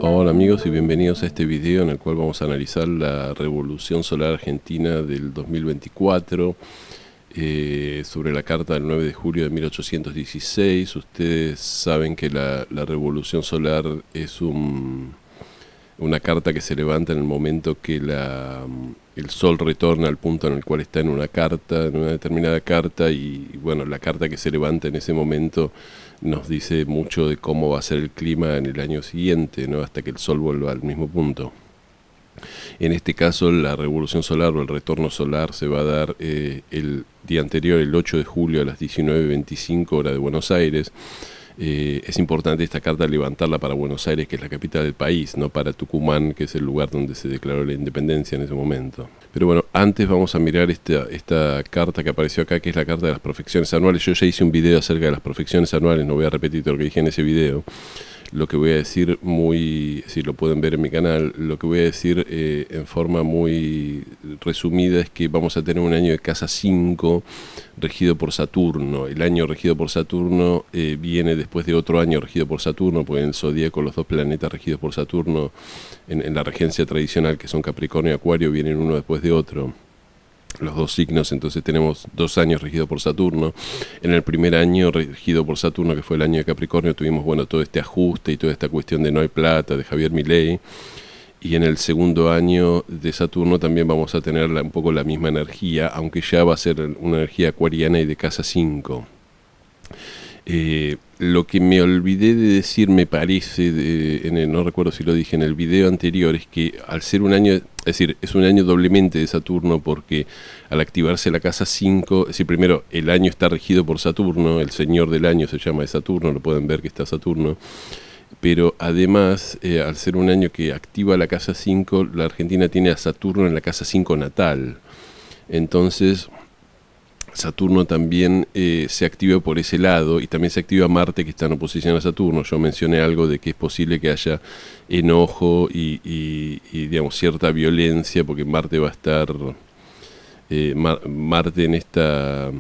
Hola amigos y bienvenidos a este video en el cual vamos a analizar la Revolución Solar Argentina del 2024 sobre la Carta del 9 de julio de 1816. Ustedes saben que la Revolución Solar es una carta que se levanta en el momento que el Sol retorna al punto en el cual está en una carta, en una determinada carta, y bueno, la carta que se levanta en ese momento nos dice mucho de cómo va a ser el clima en el año siguiente, ¿no? Hasta que el Sol vuelva al mismo punto. En este caso, la revolución solar o el retorno solar se va a dar el día anterior, el 8 de julio a las 19:25 hora de Buenos Aires. Es importante esta carta levantarla para Buenos Aires, que es la capital del país, no para Tucumán, que es el lugar donde se declaró la independencia en ese momento. Pero bueno, antes vamos a mirar esta carta que apareció acá, que es la carta de las profecciones anuales. Yo ya hice un video acerca de las profecciones anuales, no voy a repetir todo lo que dije en ese video. Lo que voy a decir si lo pueden ver en mi canal, lo que voy a decir en forma muy resumida es que vamos a tener un año de casa 5 regido por Saturno. El año regido por Saturno viene después de otro año regido por Saturno, porque en el zodíaco los dos planetas regidos por Saturno en la regencia tradicional, que son Capricornio y Acuario, vienen uno después de otro. Los dos signos, entonces tenemos 2 años regidos por Saturno. En el primer año regido por Saturno, que fue el año de Capricornio, tuvimos todo este ajuste y toda esta cuestión de no hay plata, de Javier Milei. Y en el segundo año de Saturno también vamos a tener un poco la misma energía, aunque ya va a ser una energía acuariana y de casa 5. Lo que me olvidé de decir, me parece, no recuerdo si lo dije en el video anterior, es que al ser un año, es decir, es un año doblemente de Saturno, porque al activarse la casa 5, es decir, primero el año está regido por Saturno, el señor del año se llama de Saturno, lo pueden ver que está Saturno, pero además, al ser un año que activa la casa 5, la Argentina tiene a Saturno en la casa 5 natal. Entonces Saturno también se activa por ese lado, y también se activa Marte, que está en oposición a Saturno. Yo mencioné algo de que es posible que haya enojo y digamos, cierta violencia, porque Marte va a estar, Marte en esta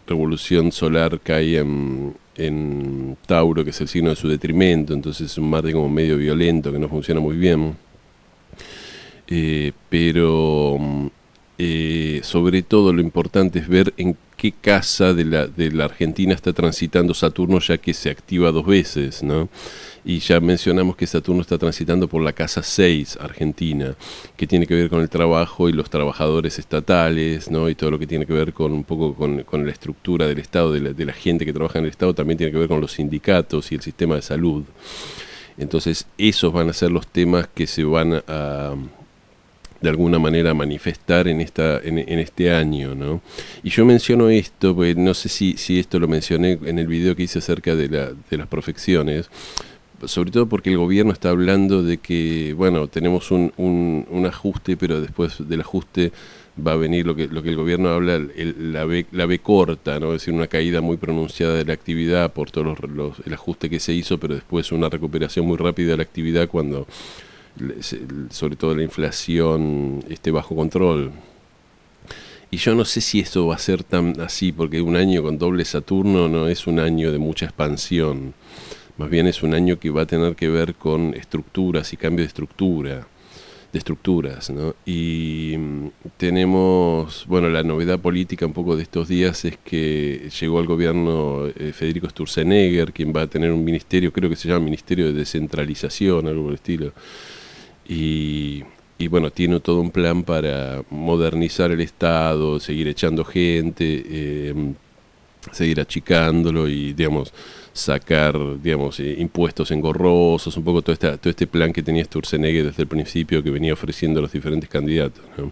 revolución solar cae en Tauro, que es el signo de su detrimento, entonces es un Marte como medio violento, que no funciona muy bien. Pero sobre todo lo importante es ver en qué casa de la Argentina está transitando Saturno, ya que se activa 2 veces, ¿no? Y ya mencionamos que Saturno está transitando por la casa 6 Argentina, que tiene que ver con el trabajo y los trabajadores estatales, ¿no? Y todo lo que tiene que ver con un poco con la estructura del Estado, de la gente que trabaja en el Estado, también tiene que ver con los sindicatos y el sistema de salud. Entonces esos van a ser los temas que se van a de alguna manera manifestar en este año, ¿no? Y yo menciono esto, porque no sé si esto lo mencioné en el video que hice acerca de las profecciones, sobre todo porque el gobierno está hablando de que, bueno, tenemos un ajuste, pero después del ajuste va a venir lo que el gobierno habla, la B corta, ¿no? Es decir, una caída muy pronunciada de la actividad por todo el ajuste que se hizo, pero después una recuperación muy rápida de la actividad cuando sobre todo la inflación esté bajo control. Y yo no sé si esto va a ser tan así, porque un año con doble Saturno no es un año de mucha expansión, más bien es un año que va a tener que ver con estructuras y cambio de estructuras, ¿no? Y tenemos, bueno, la novedad política un poco de estos días es que llegó al gobierno Federico Sturzenegger, quien va a tener un ministerio, creo que se llama Ministerio de Descentralización, algo por el estilo. Y bueno, tiene todo un plan para modernizar el Estado, seguir echando gente, seguir achicándolo y, digamos, sacar, digamos, impuestos engorrosos, un poco todo este plan que tenía Sturzenegger desde el principio, que venía ofreciendo a los diferentes candidatos, ¿no?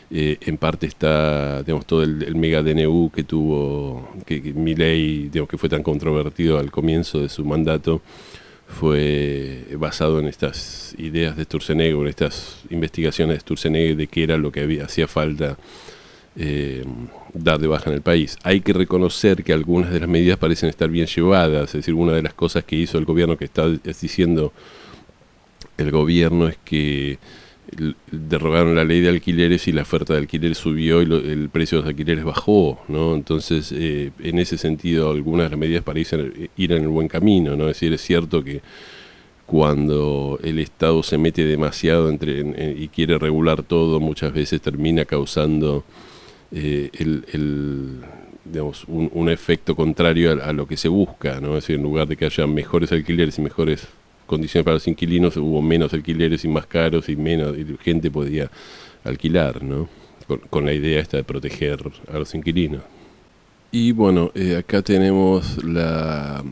En parte está, digamos, todo el mega DNU que tuvo, que Milei, digamos, que fue tan controvertido al comienzo de su mandato, fue basado en estas ideas de Sturzenegger, en estas investigaciones de Sturzenegger de qué era lo que hacía falta dar de baja en el país. Hay que reconocer que algunas de las medidas parecen estar bien llevadas, es decir, una de las cosas que hizo el gobierno, que está diciendo el gobierno, es que derrogaron la ley de alquileres y la oferta de alquileres subió y el precio de los alquileres bajó, ¿no? Entonces, en ese sentido, algunas de las medidas parecen ir en el buen camino, ¿no? Es decir, es cierto que cuando el Estado se mete demasiado y quiere regular todo, muchas veces termina causando digamos, un efecto contrario a lo que se busca, ¿no? Es decir, en lugar de que haya mejores alquileres y mejores condiciones para los inquilinos, hubo menos alquileres y más caros y menos y gente podía alquilar, ¿no? Con la idea esta de proteger a los inquilinos. Y bueno, acá tenemos la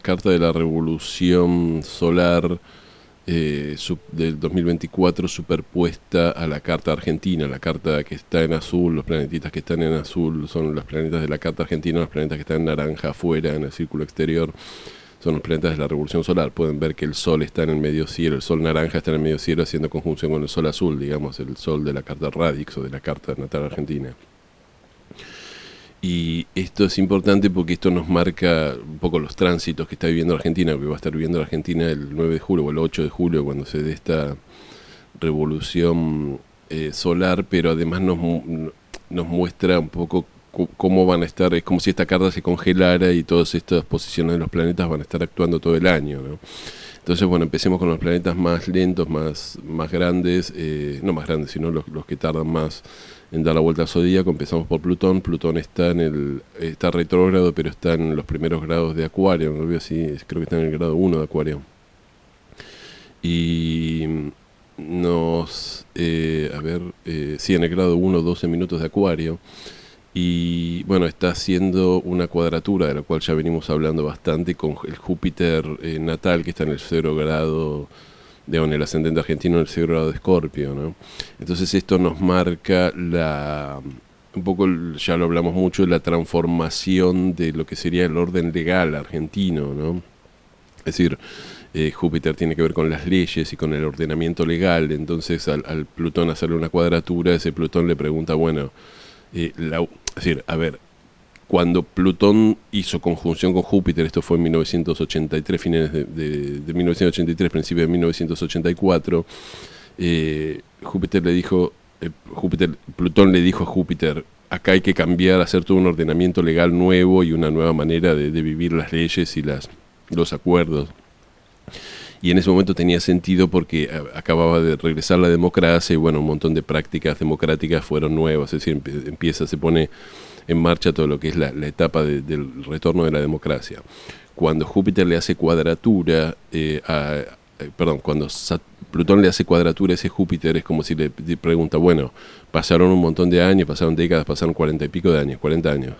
carta de la revolución solar del 2024 superpuesta a la carta argentina. La carta que está en azul, los planetitas que están en azul son los planetas de la carta argentina, los planetas que están en naranja afuera, en el círculo exterior, son los planetas de la revolución solar. Pueden ver que el sol está en el medio cielo, el sol naranja está en el medio cielo haciendo conjunción con el sol azul, digamos, el sol de la carta Radix o de la carta natal argentina. Y esto es importante porque esto nos marca un poco los tránsitos que está viviendo Argentina, que va a estar viviendo Argentina el 9 de julio o el 8 de julio cuando se dé esta revolución solar, pero además nos muestra un poco cómo van a estar, es como si esta carta se congelara y todas estas posiciones de los planetas van a estar actuando todo el año, ¿no? Entonces, bueno, empecemos con los planetas más lentos, más grandes, no más grandes, sino los que tardan más en dar la vuelta al zodíaco. Empezamos por Plutón. Plutón está está retrógrado, pero está en los primeros grados de Acuario, no veo así, creo que está en el grado 1 de Acuario. Y sí, en el grado 1, 12 minutos de Acuario. Y bueno, está haciendo una cuadratura, de la cual ya venimos hablando bastante, con el Júpiter natal, que está en el 0 grado, en el ascendente argentino, en el 0 grado de Escorpio, ¿no? Entonces esto nos marca un poco, ya lo hablamos mucho, de la transformación de lo que sería el orden legal argentino, ¿no? Es decir, Júpiter tiene que ver con las leyes y con el ordenamiento legal. Entonces al Plutón hacerle una cuadratura, ese Plutón le pregunta, bueno, es decir, a ver, cuando Plutón hizo conjunción con Júpiter, esto fue en 1983, fines de 1983, principios de 1984, Plutón le dijo a Júpiter, acá hay que cambiar, hacer todo un ordenamiento legal nuevo y una nueva manera de vivir las leyes y los acuerdos. Y en ese momento tenía sentido porque acababa de regresar la democracia y bueno, un montón de prácticas democráticas fueron nuevas, es decir, se pone en marcha todo lo que es la etapa del retorno de la democracia. Cuando Júpiter le hace cuadratura, cuando Plutón le hace cuadratura a ese Júpiter, es como si le pregunta, bueno, pasaron un montón de años, pasaron décadas, pasaron 40 y pico de años, 40 años.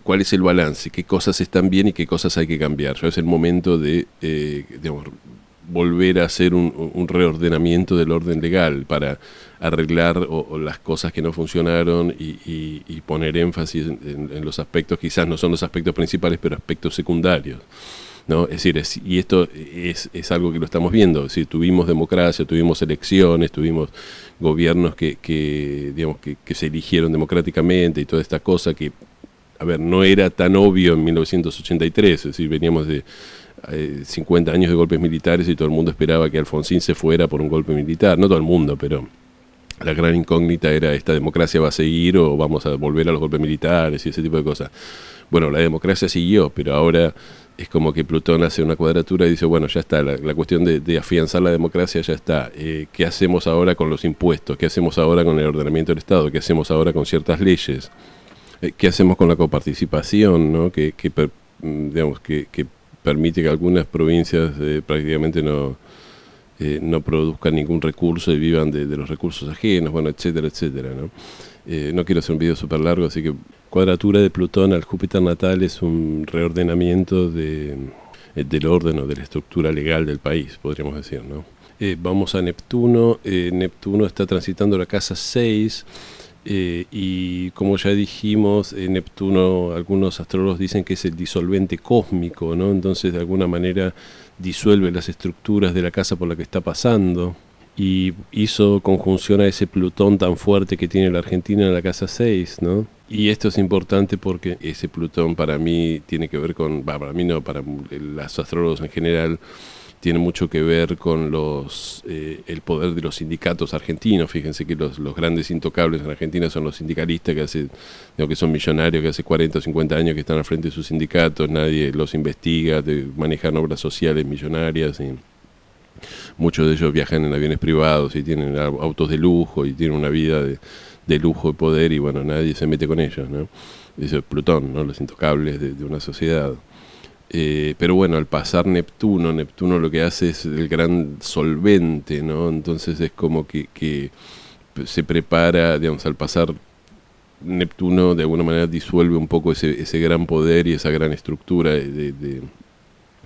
¿Cuál es el balance? ¿Qué cosas están bien y qué cosas hay que cambiar? Ya es el momento de volver a hacer un reordenamiento del orden legal para arreglar o las cosas que no funcionaron y poner énfasis en los aspectos, quizás no son los aspectos principales, pero aspectos secundarios, ¿no? Es decir, y esto es algo que lo estamos viendo. Es decir, tuvimos democracia, tuvimos elecciones, tuvimos gobiernos que se eligieron democráticamente y toda esta cosa que, a ver, no era tan obvio en 1983, es decir, veníamos de 50 años de golpes militares y todo el mundo esperaba que Alfonsín se fuera por un golpe militar. No todo el mundo, pero la gran incógnita era, ¿esta democracia va a seguir o vamos a volver a los golpes militares y ese tipo de cosas? Bueno, la democracia siguió, pero ahora es como que Plutón hace una cuadratura y dice, bueno, ya está, la cuestión de afianzar la democracia ya está. ¿Qué hacemos ahora con los impuestos? ¿Qué hacemos ahora con el ordenamiento del Estado? ¿Qué hacemos ahora con ciertas leyes? ¿Qué hacemos con la coparticipación, ¿no? que permite que algunas provincias prácticamente no produzcan ningún recurso y vivan de los recursos ajenos, bueno, etcétera, etcétera, ¿no? No quiero hacer un video súper largo, así que cuadratura de Plutón al Júpiter natal es un reordenamiento del orden o de la estructura legal del país, podríamos decir, ¿no? Vamos a Neptuno. Neptuno está transitando la casa 6. Y como ya dijimos, Neptuno, algunos astrólogos dicen que es el disolvente cósmico, ¿no? Entonces de alguna manera disuelve las estructuras de la casa por la que está pasando y hizo conjunción a ese Plutón tan fuerte que tiene la Argentina en la casa 6, ¿no? Y esto es importante porque ese Plutón para mí tiene que ver con, para mí no, para los astrólogos en general, tiene mucho que ver con el poder de los sindicatos argentinos. Fíjense que los grandes intocables en Argentina son los sindicalistas que son millonarios, que hace 40 o 50 años que están al frente de sus sindicatos, nadie los investiga, manejan obras sociales millonarias y muchos de ellos viajan en aviones privados y tienen autos de lujo y tienen una vida de lujo y poder, y bueno, nadie se mete con ellos, ¿no? Eso es Plutón, ¿no? Los intocables de una sociedad. Pero bueno, al pasar Neptuno lo que hace es el gran solvente, ¿no? Entonces es como que se prepara, digamos, al pasar Neptuno de alguna manera disuelve un poco ese gran poder y esa gran estructura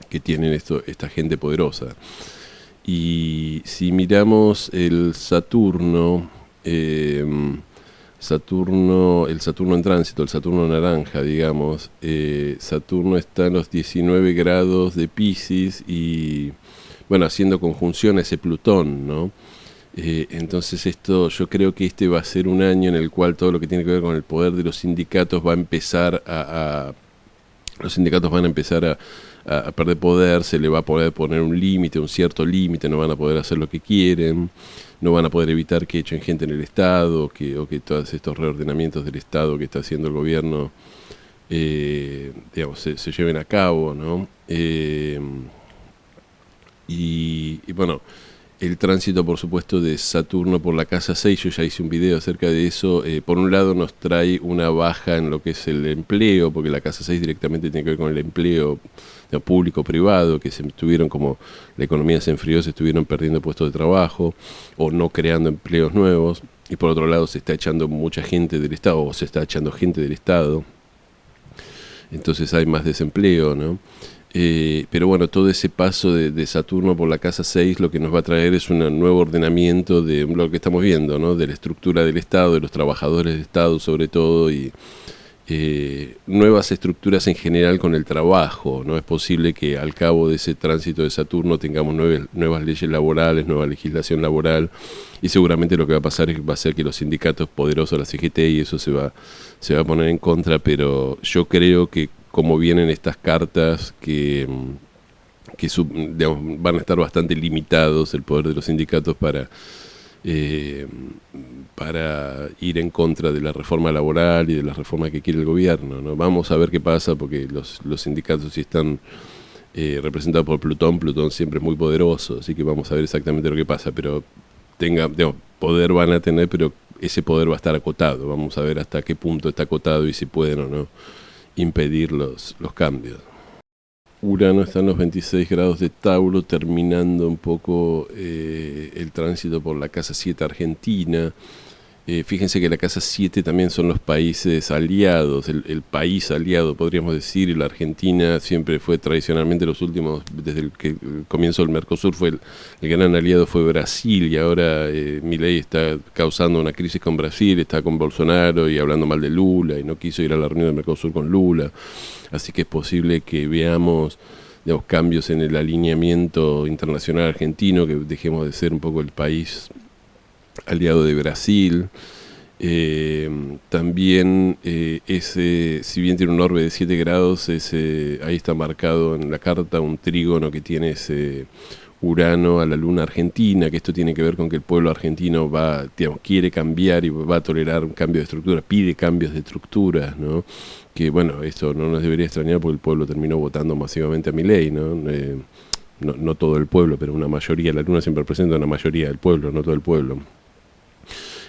que tienen esta gente poderosa. Y si miramos el Saturno, el Saturno en tránsito, el Saturno naranja, digamos, Saturno está en los 19 grados de Piscis y, bueno, haciendo conjunción a ese Plutón, ¿no? Entonces yo creo que este va a ser un año en el cual todo lo que tiene que ver con el poder de los sindicatos va a empezar los sindicatos van a empezar a perder poder, se le va a poder poner un límite, un cierto límite, no van a poder hacer lo que quieren, no van a poder evitar que echen gente en el Estado, o que todos estos reordenamientos del Estado que está haciendo el gobierno, digamos, se lleven a cabo, ¿no? Y bueno, el tránsito, por supuesto, de Saturno por la casa 6, yo ya hice un video acerca de eso. Por un lado nos trae una baja en lo que es el empleo, porque la casa 6 directamente tiene que ver con el empleo público-privado, que como la economía se enfrió, se estuvieron perdiendo puestos de trabajo o no creando empleos nuevos. Y por otro lado se está echando mucha gente del Estado, o se está echando gente del Estado. Entonces hay más desempleo, ¿no? Pero bueno, todo ese paso de Saturno por la casa 6 lo que nos va a traer es un nuevo ordenamiento de lo que estamos viendo, ¿no? De la estructura del Estado, de los trabajadores del Estado sobre todo, y nuevas estructuras en general con el trabajo, ¿no? Es posible que al cabo de ese tránsito de Saturno tengamos nuevas leyes laborales, nueva legislación laboral, y seguramente lo que va a pasar es que va a ser que los sindicatos poderosos, la CGT y eso se va a poner en contra, pero yo creo que como vienen estas cartas digamos, van a estar bastante limitados el poder de los sindicatos para ir en contra de la reforma laboral y de la reforma que quiere el gobierno, ¿no? Vamos a ver qué pasa, porque los sindicatos si están representados por Plutón siempre es muy poderoso, así que vamos a ver exactamente lo que pasa, pero digamos, poder van a tener, pero ese poder va a estar acotado. Vamos a ver hasta qué punto está acotado y si pueden o no impedir los cambios. Urano está en los 26 grados de Tauro, terminando un poco el tránsito por la casa 7 argentina. Fíjense que la casa 7 también son los países aliados, el país aliado, podríamos decir, y la Argentina siempre fue tradicionalmente desde el comienzo del Mercosur, el gran aliado fue Brasil, y ahora Milei está causando una crisis con Brasil, está con Bolsonaro y hablando mal de Lula, y no quiso ir a la reunión del Mercosur con Lula, así que es posible que veamos, digamos, cambios en el alineamiento internacional argentino, que dejemos de ser un poco el país aliado de Brasil. También si bien tiene un orbe de 7 grados, ahí está marcado en la carta un trígono que tiene ese Urano a la luna argentina, que esto tiene que ver con que el pueblo argentino quiere cambiar y va a tolerar un cambio de estructura, pide cambios de estructuras, ¿no? Que bueno, esto no nos debería extrañar porque el pueblo terminó votando masivamente a Milei, ¿no? No todo el pueblo, pero una mayoría. La luna siempre representa una mayoría del pueblo, no todo el pueblo.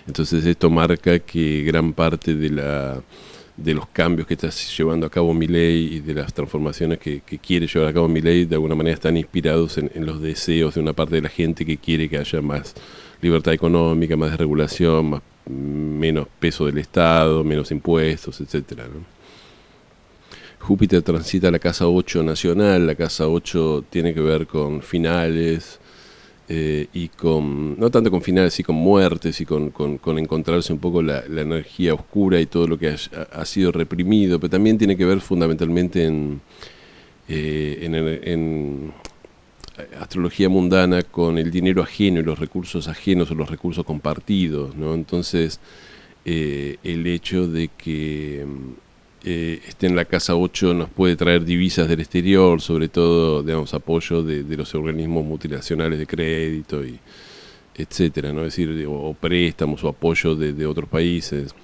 Entonces esto marca que gran parte de los cambios que está llevando a cabo Milei y de las transformaciones que quiere llevar a cabo Milei de alguna manera están inspirados en los deseos de una parte de la gente que quiere que haya más libertad económica, más regulación, menos peso del Estado, menos impuestos, etcétera, ¿no? Júpiter transita la casa 8 nacional. La casa 8 tiene que ver con finales, y no tanto con finales, sí con muertes y con encontrarse un poco la energía oscura y todo lo que ha sido reprimido, pero también tiene que ver fundamentalmente en astrología mundana con el dinero ajeno y los recursos ajenos o los recursos compartidos, ¿no? Entonces el hecho de que esté en la casa 8 nos puede traer divisas del exterior, sobre todo, digamos, apoyo de los organismos multinacionales de crédito, y etcétera, ¿no? Es decir, o préstamos o apoyo de otros países.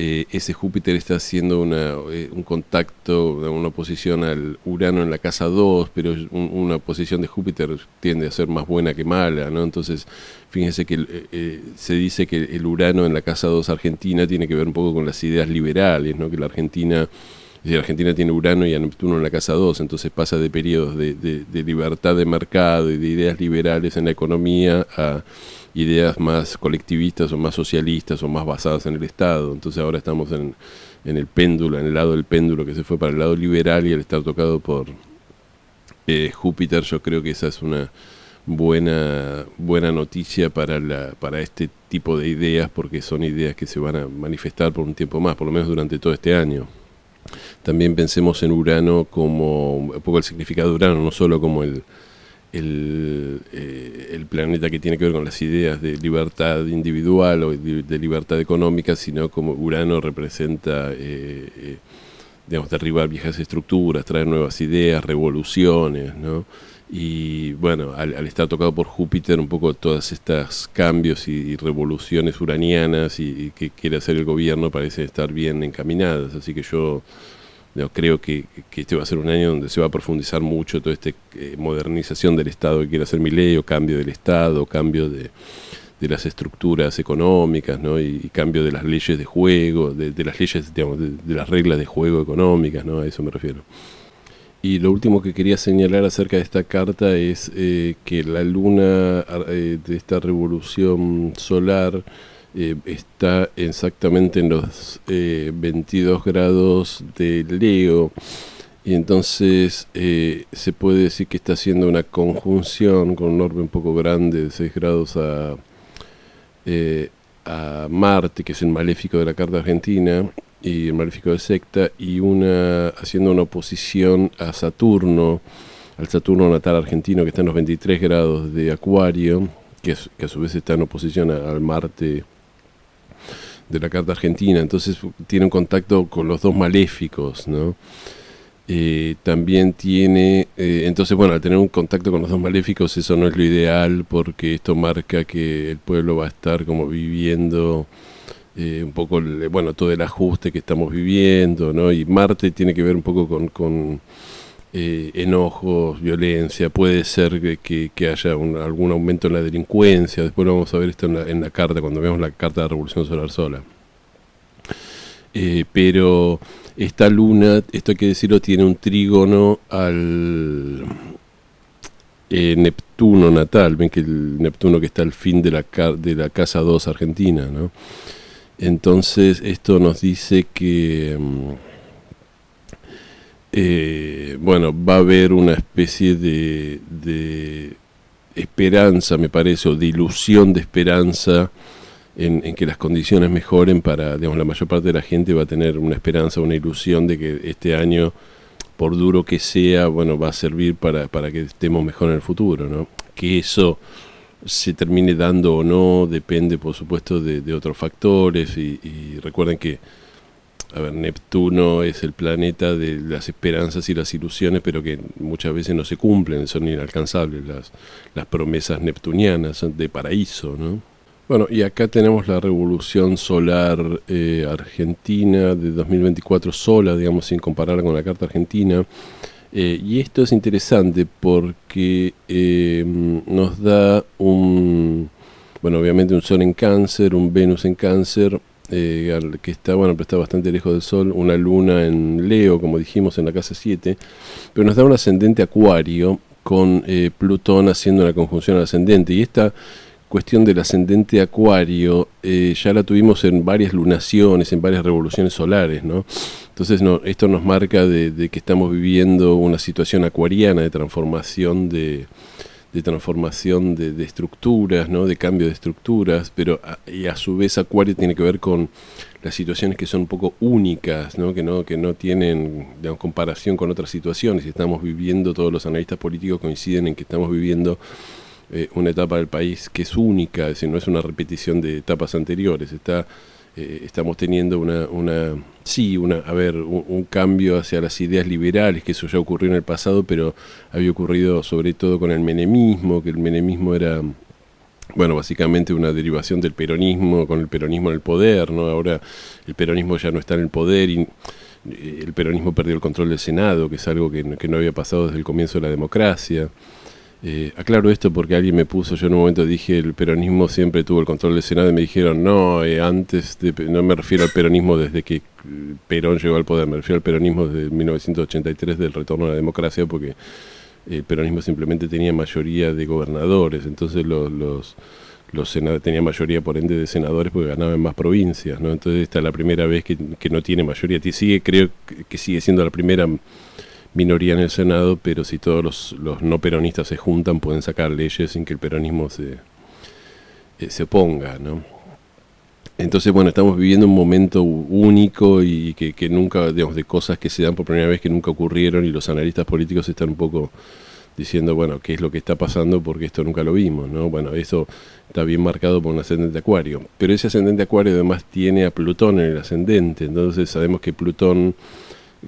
Ese Júpiter está haciendo un contacto, una oposición al Urano en la casa 2, pero una oposición de Júpiter tiende a ser más buena que mala, ¿no? Entonces, fíjense que se dice que el Urano en la casa 2 argentina tiene que ver un poco con las ideas liberales, ¿no? Que la Argentina tiene Urano y a Neptuno en la casa 2, entonces pasa de periodos de libertad de mercado y de ideas liberales en la economía a ideas más colectivistas o más socialistas o más basadas en el Estado. Entonces ahora estamos en el péndulo, en el lado del péndulo que se fue para el lado liberal, y al estar tocado por Júpiter, yo creo que esa es una buena noticia para este tipo de ideas, porque son ideas que se van a manifestar por un tiempo más, por lo menos durante todo este año. También pensemos en Urano como un poco el significado de Urano, no solo como el planeta que tiene que ver con las ideas de libertad individual o de libertad económica, sino como Urano representa, digamos, derribar viejas estructuras, traer nuevas ideas, revoluciones, ¿no? Y bueno, al estar tocado por Júpiter, un poco todos estos cambios y revoluciones uranianas y que quiere hacer el gobierno parecen estar bien encaminadas, así que yo creo que este va a ser un año donde se va a profundizar mucho toda esta modernización del Estado que quiere hacer Milei, o cambio del Estado, cambio de las estructuras económicas, ¿no? Y cambio de las leyes de juego, de las leyes, digamos, de las reglas de juego económicas, ¿no? A eso me refiero. Y lo último que quería señalar acerca de esta carta es que la luna de esta revolución solar está exactamente en los 22 grados de Leo, y entonces se puede decir que está haciendo una conjunción con un orbe un poco grande de 6 grados a Marte, que es el maléfico de la carta argentina, y el maléfico de Secta, y haciendo una oposición a Saturno, al Saturno natal argentino, que está en los 23 grados de Acuario, que a su vez está en oposición al Marte de la carta argentina. Entonces tiene un contacto con los dos maléficos, ¿no? También tiene, entonces bueno, al tener un contacto con los dos maléficos, eso no es lo ideal, porque esto marca que el pueblo va a estar como viviendo un poco, bueno, todo el ajuste que estamos viviendo, ¿no? Y Marte tiene que ver un poco con enojos, violencia, puede ser que haya algún aumento en la delincuencia. Después lo vamos a ver esto en la carta, cuando veamos la carta de la Revolución Solar sola. Pero esta luna, esto hay que decirlo, tiene un trígono al Neptuno natal. Ven que el Neptuno que está al fin de la casa 2 argentina, ¿no? Entonces esto nos dice que bueno, va a haber una especie de esperanza, me parece, o de ilusión de esperanza en que las condiciones mejoren para, digamos, la mayor parte de la gente va a tener una esperanza, una ilusión de que este año, por duro que sea, bueno, va a servir para que estemos mejor en el futuro, ¿no? Que eso se termine dando o no depende, por supuesto, de otros factores, y recuerden que, a ver, Neptuno es el planeta de las esperanzas y las ilusiones, pero que muchas veces no se cumplen, son inalcanzables las promesas neptunianas de paraíso, ¿no? Bueno, y acá tenemos la revolución solar argentina de 2024 sola, digamos, sin compararla con la carta argentina. Y esto es interesante porque nos da bueno, obviamente un Sol en Cáncer, un Venus en Cáncer, que está, bueno, pero está bastante lejos del Sol, una Luna en Leo, como dijimos, en la casa 7, pero nos da un ascendente Acuario con Plutón haciendo una conjunción al ascendente, y esta cuestión del ascendente Acuario ya la tuvimos en varias lunaciones, en varias revoluciones solares, ¿no? Entonces esto nos marca de que estamos viviendo una situación acuariana de transformación de estructuras, ¿no? De cambio de estructuras, pero y a su vez Acuario tiene que ver con las situaciones que son un poco únicas, ¿no? Que no tienen, digamos, comparación con otras situaciones. Estamos viviendo, todos los analistas políticos coinciden en que estamos viviendo una etapa del país que es única, es decir, no es una repetición de etapas anteriores. estamos teniendo un cambio hacia las ideas liberales, que eso ya ocurrió en el pasado, pero había ocurrido sobre todo con el menemismo, que el menemismo era, bueno, básicamente una derivación del peronismo, con el peronismo en el poder, ¿no? Ahora el peronismo ya no está en el poder y el peronismo perdió el control del Senado, que es algo que no había pasado desde el comienzo de la democracia. Aclaro esto porque alguien me puso, yo en un momento dije el peronismo siempre tuvo el control del Senado y me dijeron no, no me refiero al peronismo desde que Perón llegó al poder, me refiero al peronismo desde 1983 del retorno a la democracia, porque el peronismo simplemente tenía mayoría de gobernadores, entonces los senadores tenían mayoría por ende de senadores porque ganaban en más provincias, ¿no? Entonces esta es la primera vez que no tiene mayoría, creo que sigue siendo la primera minoría en el Senado, pero si todos los no peronistas se juntan pueden sacar leyes sin que el peronismo se oponga, ¿no? Entonces, bueno, estamos viviendo un momento único y que nunca, digamos, de cosas que se dan por primera vez que nunca ocurrieron, y los analistas políticos están un poco diciendo, bueno, ¿qué es lo que está pasando? Porque esto nunca lo vimos, ¿no? Bueno, eso está bien marcado por un ascendente Acuario, pero ese ascendente Acuario además tiene a Plutón en el ascendente, entonces sabemos que Plutón,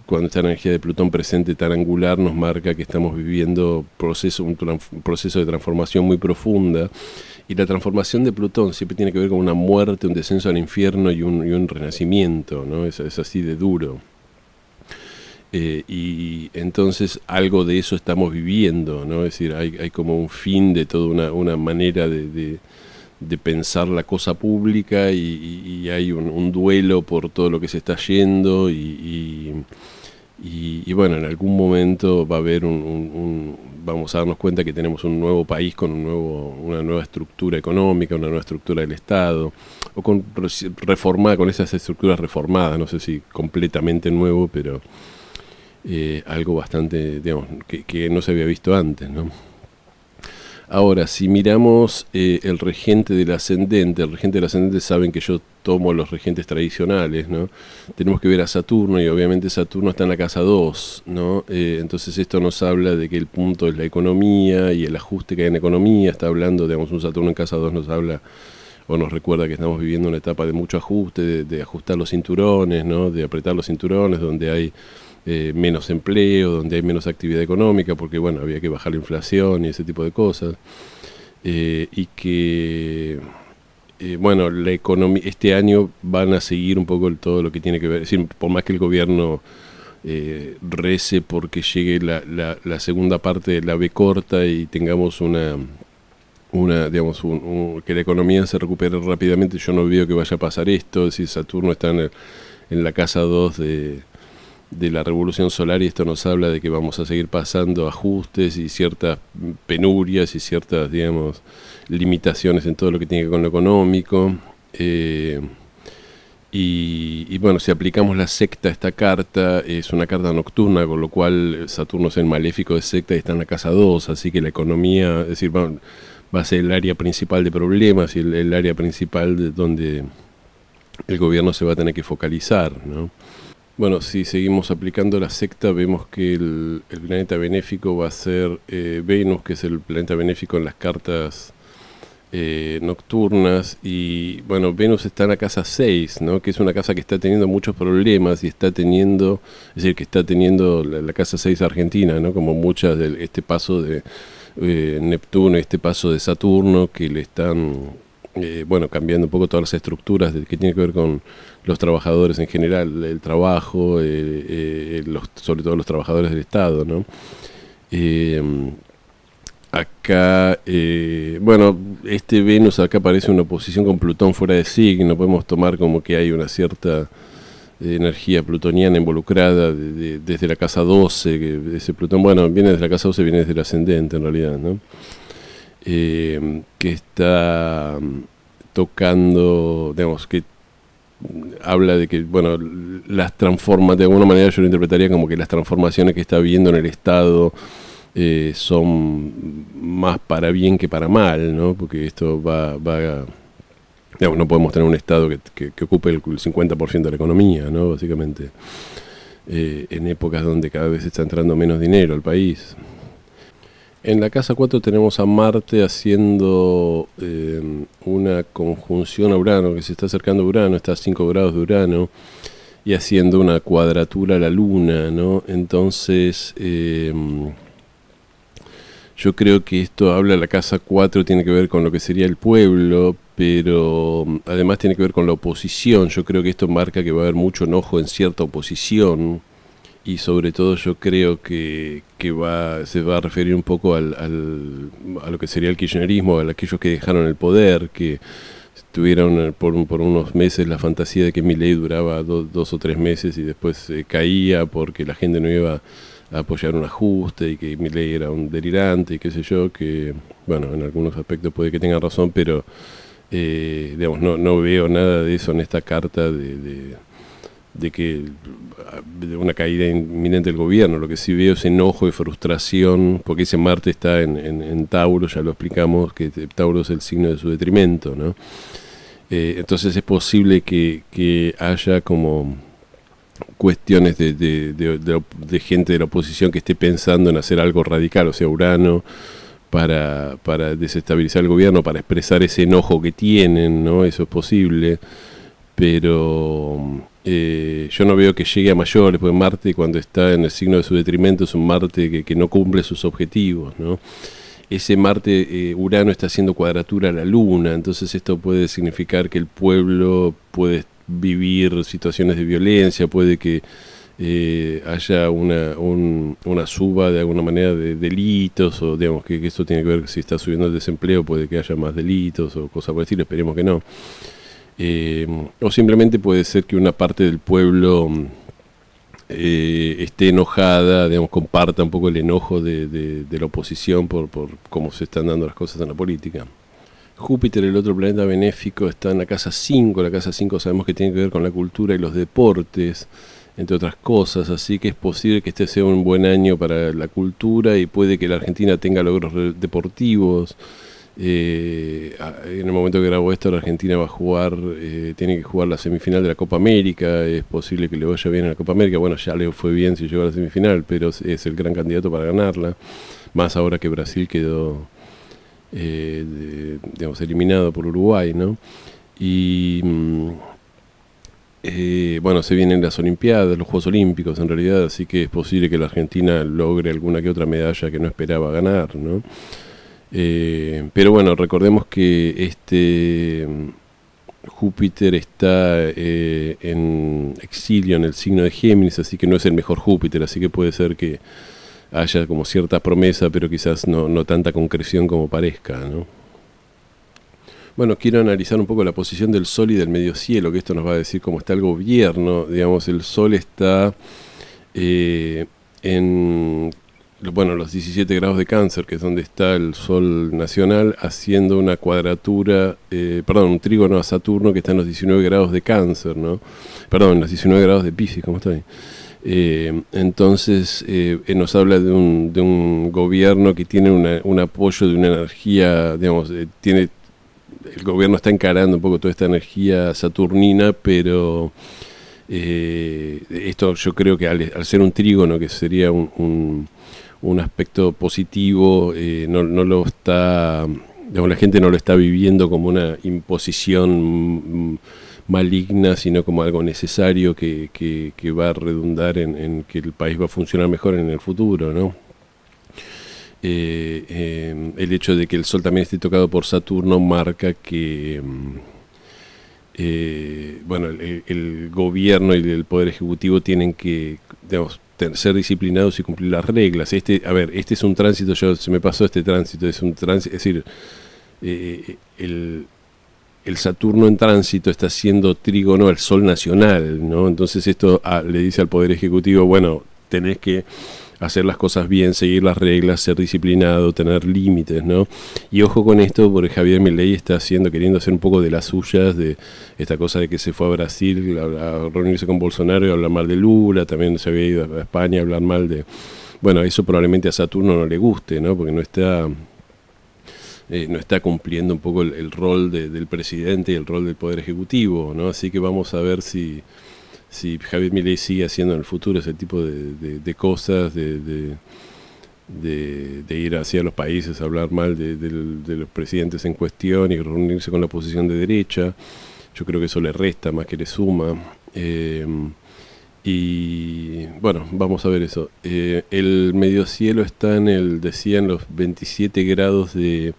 cuando esta energía de Plutón presente tan angular, nos marca que estamos viviendo un proceso de transformación muy profunda, y la transformación de Plutón siempre tiene que ver con una muerte, un descenso al infierno y un renacimiento, ¿no? Es así de duro. Y entonces algo de eso estamos viviendo, ¿no? Es decir, hay como un fin de toda una manera de pensar la cosa pública, y hay un duelo por todo lo que se está yendo, y bueno, en algún momento va a haber vamos a darnos cuenta que tenemos un nuevo país con una nueva estructura económica, una nueva estructura del Estado, o con esas estructuras reformadas, no sé si completamente nuevo, pero algo bastante, digamos, que no se había visto antes, ¿no? Ahora, si miramos el regente del ascendente saben que yo tomo los regentes tradicionales, ¿no? Tenemos que ver a Saturno, y obviamente Saturno está en la casa 2, ¿no? Entonces esto nos habla de que el punto es la economía y el ajuste que hay en la economía. Está hablando, digamos, un Saturno en casa 2 nos habla o nos recuerda que estamos viviendo una etapa de mucho ajuste, de ajustar los cinturones, ¿no? De apretar los cinturones, donde hay menos empleo, donde hay menos actividad económica, porque bueno, había que bajar la inflación y ese tipo de cosas, y que bueno, la economía este año van a seguir un poco todo lo que tiene que ver, es decir, por más que el gobierno rece porque llegue la segunda parte de la B corta y tengamos digamos, que la economía se recupere rápidamente, yo no veo que vaya a pasar esto. Es decir, Saturno está en la casa 2 de la revolución solar, y esto nos habla de que vamos a seguir pasando ajustes y ciertas penurias y ciertas, digamos, limitaciones en todo lo que tiene que ver con lo económico. Y bueno, si aplicamos la secta a esta carta, es una carta nocturna, con lo cual Saturno es el maléfico de secta y está en la casa 2, así que la economía, es decir, va a ser el área principal de problemas y el área principal de donde el gobierno se va a tener que focalizar, ¿no? Bueno, si seguimos aplicando la secta, vemos que el planeta benéfico va a ser Venus, que es el planeta benéfico en las cartas nocturnas, y bueno, Venus está en la casa 6, ¿no? Que es una casa que está teniendo muchos problemas y está teniendo la casa 6 argentina, ¿no? Como muchas de este paso de Neptuno y este paso de Saturno, que le están bueno, cambiando un poco todas las estructuras que tienen que ver con los trabajadores en general, el trabajo, sobre todo los trabajadores del Estado, ¿no? Acá, bueno, este Venus acá aparece una oposición con Plutón fuera de signo, podemos tomar como que hay una cierta energía plutoniana involucrada desde la casa 12, que ese Plutón, bueno, viene desde la casa 12, viene desde el ascendente en realidad, ¿no? Que está tocando, digamos, que habla de que, bueno, las transforma, de alguna manera yo lo interpretaría como que las transformaciones que está habiendo en el Estado son más para bien que para mal, ¿no? Porque esto digamos, no podemos tener un Estado que ocupe el 50% de la economía, ¿no? Básicamente, en épocas donde cada vez está entrando menos dinero al país. En la casa 4 tenemos a Marte haciendo una conjunción a Urano, que se está acercando a Urano, está a 5 grados de Urano, y haciendo una cuadratura a la Luna, ¿no? Entonces, yo creo que esto habla, la casa 4 tiene que ver con lo que sería el pueblo, pero además tiene que ver con la oposición. Yo creo que esto marca que va a haber mucho enojo en cierta oposición, y sobre todo yo creo que se va a referir un poco a lo que sería el kirchnerismo, a aquellos que dejaron el poder, que tuvieron por unos meses la fantasía de que Milei duraba 2 o 3 meses y después caía porque la gente no iba a apoyar un ajuste y que Milei era un delirante y qué sé yo, que bueno, en algunos aspectos puede que tenga razón, pero digamos, no veo nada de eso en esta carta de una caída inminente del gobierno. Lo que sí veo es enojo y frustración, porque ese Marte está en Tauro, ya lo explicamos, que Tauro es el signo de su detrimento, ¿no? Entonces es posible que haya como cuestiones de gente de la oposición que esté pensando en hacer algo radical, o sea, Urano, para desestabilizar el gobierno, para expresar ese enojo que tienen, ¿no? Eso es posible, pero yo no veo que llegue a mayores, porque Marte, cuando está en el signo de su detrimento, es un Marte que no cumple sus objetivos, ¿no? Ese Marte, Urano, está haciendo cuadratura a la Luna, entonces esto puede significar que el pueblo puede vivir situaciones de violencia, puede que haya una suba de alguna manera de delitos, o digamos que esto tiene que ver, si está subiendo el desempleo, puede que haya más delitos o cosas por el estilo, esperemos que no. O simplemente puede ser que una parte del pueblo esté enojada, digamos, comparta un poco el enojo de la oposición por cómo se están dando las cosas en la política. Júpiter, el otro planeta benéfico, está en la casa 5. La casa 5 sabemos que tiene que ver con la cultura y los deportes, entre otras cosas, así que es posible que este sea un buen año para la cultura y puede que la Argentina tenga logros deportivos. En el momento que grabo esto, la Argentina va a jugar, tiene que jugar la semifinal de la Copa América. Es posible que le vaya bien en la Copa América. Bueno, ya le fue bien si llegó a la semifinal, pero es el gran candidato para ganarla, más ahora que Brasil quedó digamos, eliminado por Uruguay, ¿no? Y bueno, se vienen las Olimpiadas, los Juegos Olímpicos en realidad, así que es posible que la Argentina logre alguna que otra medalla que no esperaba ganar, ¿no? Pero bueno, recordemos que Júpiter está en exilio en el signo de Géminis, así que no es el mejor Júpiter, así que puede ser que haya como cierta promesa, pero quizás no tanta concreción como parezca, ¿no? Bueno, quiero analizar un poco la posición del Sol y del medio cielo, que esto nos va a decir cómo está el gobierno. Digamos, el Sol está en los 17 grados de Cáncer, que es donde está el Sol nacional, haciendo una cuadratura, un trígono a Saturno, que está en los 19 grados de Cáncer, ¿no? Perdón, en los 19 grados de Piscis, ¿cómo estoy? Entonces nos habla de un gobierno que tiene un apoyo de una energía, digamos, el gobierno está encarando un poco toda esta energía saturnina, pero esto yo creo que al ser un trígono, que sería un aspecto positivo, no lo está, digamos, la gente no lo está viviendo como una imposición maligna, sino como algo necesario que va a redundar en que el país va a funcionar mejor en el futuro, ¿no? El hecho de que el Sol también esté tocado por Saturno marca que el gobierno y el Poder Ejecutivo tienen que, digamos, ser disciplinados y cumplir las reglas. Este es un tránsito, se me pasó este tránsito, es decir, el Saturno en tránsito está haciendo trígono al Sol nacional, ¿no? Entonces esto le dice al Poder Ejecutivo, bueno, tenés que hacer las cosas bien, seguir las reglas, ser disciplinado, tener límites, ¿no? Y ojo con esto, porque Javier Milei está queriendo hacer un poco de las suyas, de esta cosa de que se fue a Brasil a reunirse con Bolsonaro y hablar mal de Lula, también se había ido a España a hablar mal de... Bueno, eso probablemente a Saturno no le guste, ¿no? Porque no está cumpliendo un poco el rol del presidente y el rol del Poder Ejecutivo, ¿no? Así que vamos a ver si Javier Milei sigue haciendo en el futuro ese tipo de cosas, de ir hacia los países a hablar mal de los presidentes en cuestión y reunirse con la oposición de derecha. Yo creo que eso le resta más que le suma. Y bueno, vamos a ver eso. El mediocielo está decían los 27 grados de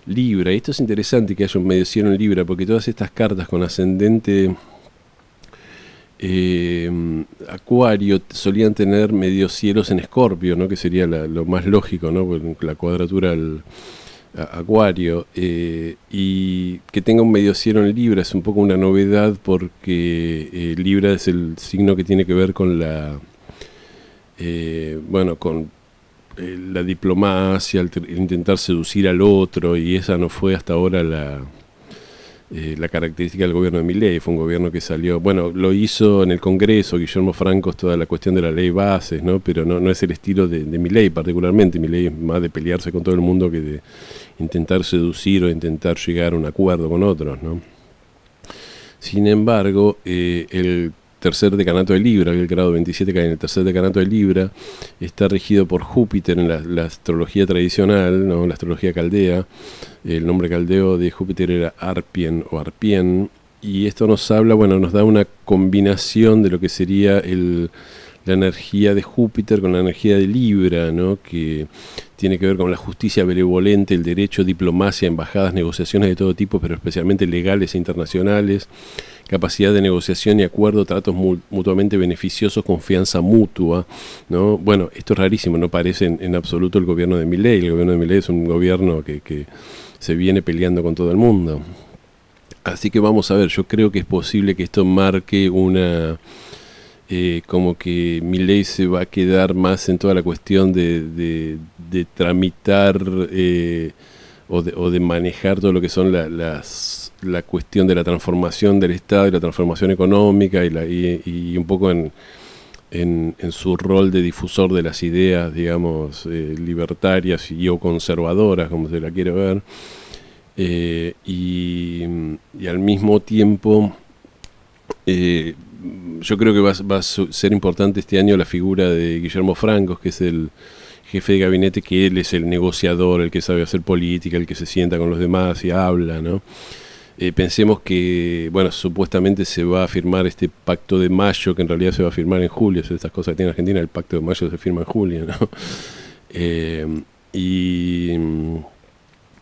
Libra. Y esto es interesante que haya un mediocielo en Libra, porque todas estas cartas con ascendente Acuario solían tener mediocielos en Escorpio, ¿no? Que sería lo más lógico, ¿no? La cuadratura al Acuario, y que tenga un mediocielo en Libra es un poco una novedad, porque Libra es el signo que tiene que ver con con la diplomacia, el intentar seducir al otro, y esa no fue hasta ahora la característica del gobierno de Milei. Fue un gobierno que salió, bueno, lo hizo en el Congreso, Guillermo Franco, toda la cuestión de la ley bases, ¿no? Pero no es el estilo de Milei particularmente. Milei es más de pelearse con todo el mundo que de intentar seducir o intentar llegar a un acuerdo con otros, ¿no? Sin embargo, el tercer decanato de Libra, el grado 27 cae en el tercer decanato de Libra, está regido por Júpiter en la astrología tradicional, ¿no? La astrología caldea. El nombre caldeo de Júpiter era Arpien o Arpien, y esto nos habla, nos da una combinación de lo que sería la energía de Júpiter con la energía de Libra, ¿no? Que tiene que ver con la justicia benevolente, el derecho, diplomacia, embajadas, negociaciones de todo tipo, pero especialmente legales e internacionales, capacidad de negociación y acuerdo, tratos mutuamente beneficiosos, confianza mutua, ¿no? Bueno, esto es rarísimo, no parece en absoluto el gobierno de Milei. El gobierno de Milei es un gobierno que se viene peleando con todo el mundo. Así que vamos a ver, yo creo que es posible que esto marque como que Milei se va a quedar más en toda la cuestión de tramitar o de manejar todo lo que son la cuestión de la transformación del Estado y la transformación económica, y un poco en su rol de difusor de las ideas, digamos, libertarias o conservadoras, como se la quiere ver, y al mismo tiempo yo creo que va a ser importante este año la figura de Guillermo Franco, que es el jefe de gabinete, que él es el negociador, el que sabe hacer política, el que se sienta con los demás y habla, ¿no? Pensemos que, supuestamente se va a firmar este pacto de mayo, que en realidad se va a firmar en julio. Son estas cosas que tiene Argentina, el pacto de mayo se firma en julio, ¿no? Y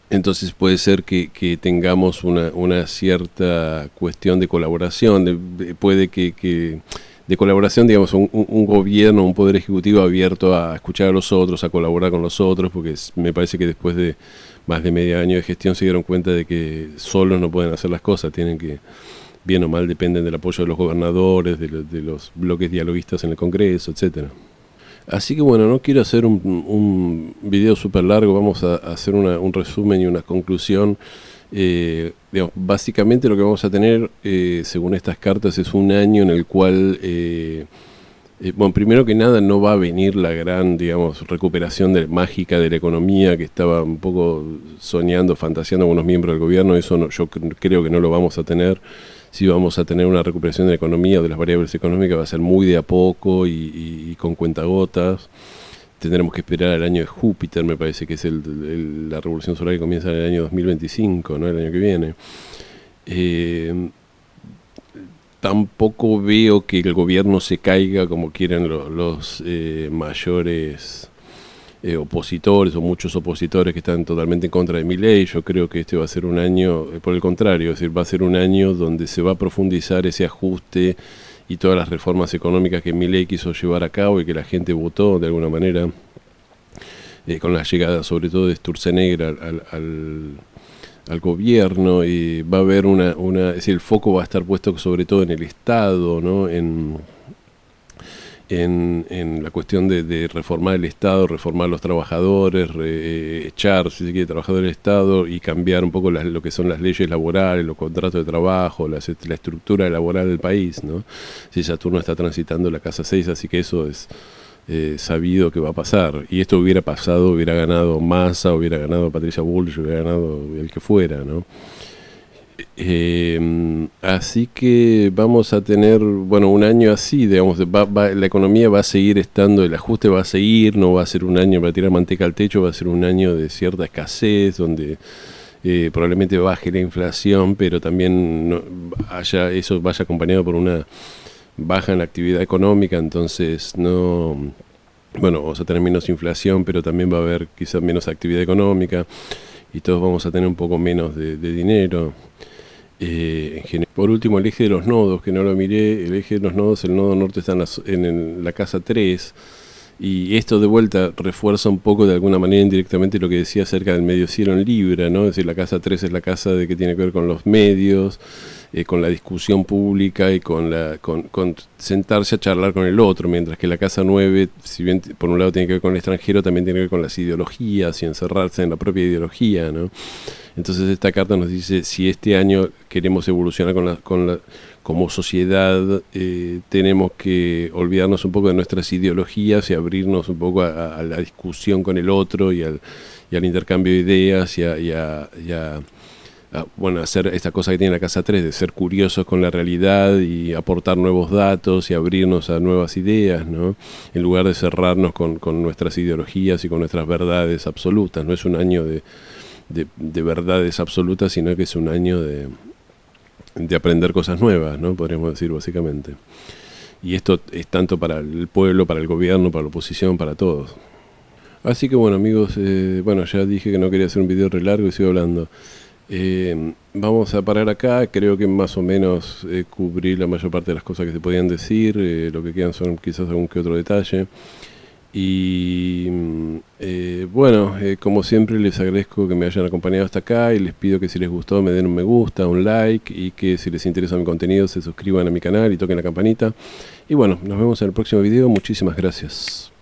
entonces puede ser que tengamos una cierta cuestión de colaboración, puede que de colaboración, digamos, un gobierno, un poder ejecutivo abierto a escuchar a los otros, a colaborar con los otros, porque me parece que después de más de medio año de gestión se dieron cuenta de que solos no pueden hacer las cosas, tienen que, bien o mal, dependen del apoyo de los gobernadores, de los bloques dialoguistas en el Congreso, etcétera. Así que no quiero hacer un video súper largo, vamos a hacer un resumen y una conclusión. Básicamente lo que vamos a tener, según estas cartas, es un año en el cual, primero que nada, no va a venir la gran, recuperación mágica de la economía que estaba un poco soñando, fantaseando algunos miembros del gobierno. Eso yo creo que no lo vamos a tener. Si vamos a tener una recuperación de la economía o de las variables económicas, va a ser muy de a poco y con cuentagotas. Tendremos que esperar al año de Júpiter, me parece que es la revolución solar, que comienza en el año 2025, ¿no? El año que viene. Tampoco veo que el gobierno se caiga como quieren los mayores opositores, o muchos opositores que están totalmente en contra de Milei. Yo creo que este va a ser un año, por el contrario, es decir, va a ser un año donde se va a profundizar ese ajuste y todas las reformas económicas que Milei quiso llevar a cabo y que la gente votó de alguna manera, con la llegada sobre todo de Sturzenegger al gobierno. Y va a haber es decir, el foco va a estar puesto sobre todo en el Estado, ¿no? En la cuestión de reformar el Estado, reformar los trabajadores, echar, si se quiere, trabajadores del Estado, y cambiar un poco lo que son las leyes laborales, los contratos de trabajo, la estructura laboral del país, ¿no? Si Saturno está transitando la casa 6, así que eso es sabido que va a pasar. Y esto hubiera pasado, hubiera ganado Massa, hubiera ganado Patricia Bullrich, hubiera ganado el que fuera, ¿no? Así que vamos a tener, bueno, un año así, digamos, la economía va a seguir estando, el ajuste va a seguir, no va a ser un año para tirar manteca al techo, va a ser un año de cierta escasez, donde probablemente baje la inflación, pero también eso vaya acompañado por una baja en la actividad económica, entonces no, bueno, vamos a tener menos inflación, pero también va a haber quizás menos actividad económica y todos vamos a tener un poco menos de dinero. Por último, el eje de los nodos, que no lo miré, el eje de los nodos, el nodo norte está en la casa 3, y esto de vuelta refuerza un poco de alguna manera indirectamente lo que decía acerca del medio cielo en Libra, ¿no? Es decir, la casa 3 es la casa de que tiene que ver con los medios, con la discusión pública y con sentarse a charlar con el otro, mientras que la casa 9, si bien por un lado tiene que ver con el extranjero, también tiene que ver con las ideologías y encerrarse en la propia ideología, ¿no? Entonces esta carta nos dice, si este año queremos evolucionar como sociedad, tenemos que olvidarnos un poco de nuestras ideologías y abrirnos un poco a la discusión con el otro y al intercambio de ideas bueno, hacer esta cosa que tiene la casa 3, de ser curiosos con la realidad y aportar nuevos datos y abrirnos a nuevas ideas, ¿no? En lugar de cerrarnos con nuestras ideologías y con nuestras verdades absolutas. No es un año de verdades absolutas, sino que es un año de aprender cosas nuevas, ¿no? Podríamos decir básicamente. Y esto es tanto para el pueblo, para el gobierno, para la oposición, para todos. Así que bueno, amigos, bueno, ya dije que no quería hacer un video re largo y sigo hablando. Vamos a parar acá. Creo que más o menos cubrí la mayor parte de las cosas que se podían decir. Lo que quedan son quizás algún que otro detalle. Y bueno, como siempre les agradezco que me hayan acompañado hasta acá y les pido que si les gustó me den un me gusta, un like, y que si les interesa mi contenido se suscriban a mi canal y toquen la campanita. Y bueno, nos vemos en el próximo video. Muchísimas gracias.